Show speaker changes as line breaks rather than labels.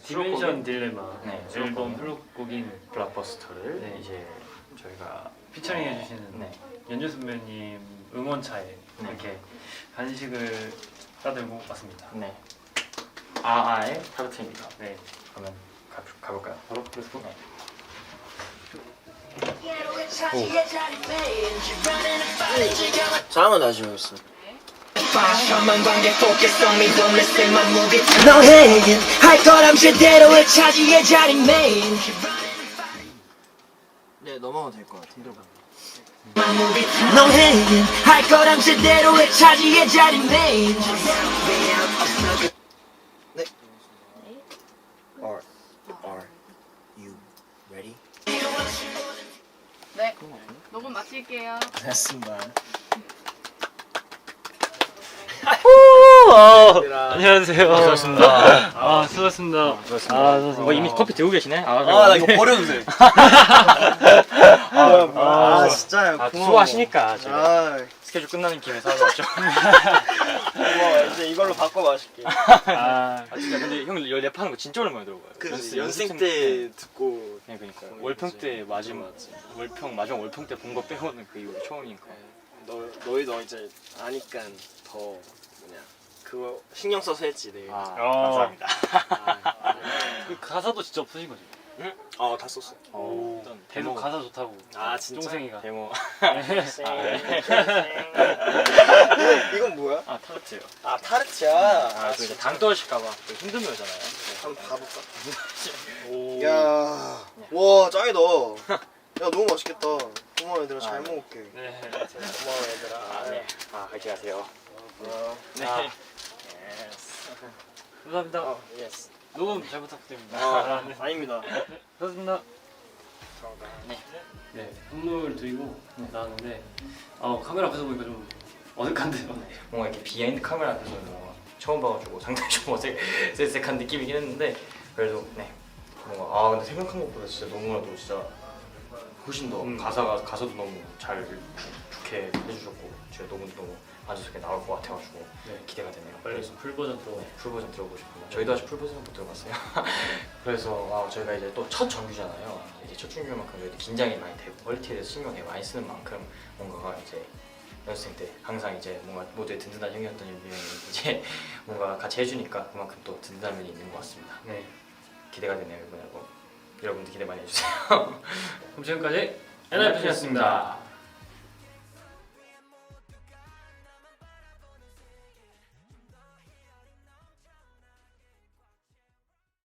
디멘션 딜레마
네,
앨범 수록곡인
블락버스터를
네.
이제 저희가
피처링 해주시는
네.
연주 선배님 응원차에
네.
이렇게 간식을 싸들고 왔습니다.
네. 아아의 타르트입니다.
네.
그러면 가볼까요?
바로 렛츠고.
네.
자, 한번 다시 해보겠습니다.
너에겐 할 거람 제대로의 차지의 자리메인
네, 넘어가도 될 것 같은데.
너에겐 할 거람 제대로의 차지의 자리메인
네. Are you ready?
네, 녹음 마칠게요.
됐습니다.
안녕하세요.
수고하셨습니다.
수고하셨습니다. 수고하셨습니다.
이미 커피 들고 계시네?
나 이거 버려도 돼. 진짜요.
수고하시니까 제가
아,
스케줄 끝나는 김에 사러 왔죠.
고마워. 이제 이걸로 바꿔 마실게.
진짜 근데 형 랩하는 거 진짜 오랜만에 들어봐요.
연생 때 듣고.
네, 그러니까 월평 때 마지막 월평 때 본 거 빼고는 그 이후로 처음이니까.
너희도 이제 아니까 더 뭐냐 그거 신경 써서 했지 내가.
감사합니다.
그 가사도 진짜 없으신 거죠?
응? 다 썼어.
일단
계속 가사 좋다고.
진짜?
쫑생이가.
데모.
이건 뭐야?
타르트요.
타르트야.
그 당 떨어질까봐 힘든 거잖아요.
한번 봐볼까?
오.
야, 와 짱이다. 야 너무 맛있겠다. 고마워 얘들아, 잘 먹을게.
네.
고마워 얘들아.
네. 같이 가세요.
네. 감사합니다.
예스.
녹음 잘 부탁드립니다. 네.
아닙니다.
수고하셨습니다. 네. 선물 드리고 나왔는데 카메라 앞에서 보니까 좀 어색한데요.
뭔가 이렇게 비하인드 카메라 앞에서 뭔가 처음 봐가지고 상당히 좀 어색한 느낌이긴 했는데 그래도 네 뭔가 근데 생각한 것보다 진짜 너무나도 진짜 훨씬 더 가사도 너무 잘 좋게 해주셨고 제가 너무 만족스럽게 나올 것 같아가지고 기대가 되네요.
그래서 풀 버전 또
풀 버전 들어보고 싶습니다. 저희도 아직 풀 버전 못 들어봤어요. 그래서 저희가 이제 또 첫 정규잖아요. 이제 첫 정규만큼 저희도 긴장이 많이 되고 퀄리티에 대해서 신경 되게 많이 쓰는 만큼 뭔가가 이제 연습생 때 항상 이제 뭔가 모두의 든든한 형이었던 윤비 형이 이제 뭔가 같이 해주니까 그만큼 또 든든한 면이 있는 것 같습니다.
네.
기대가 되네요 이번에. 여러분들 기대 많이 해주세요.
그럼 지금까지 NIP였습니다.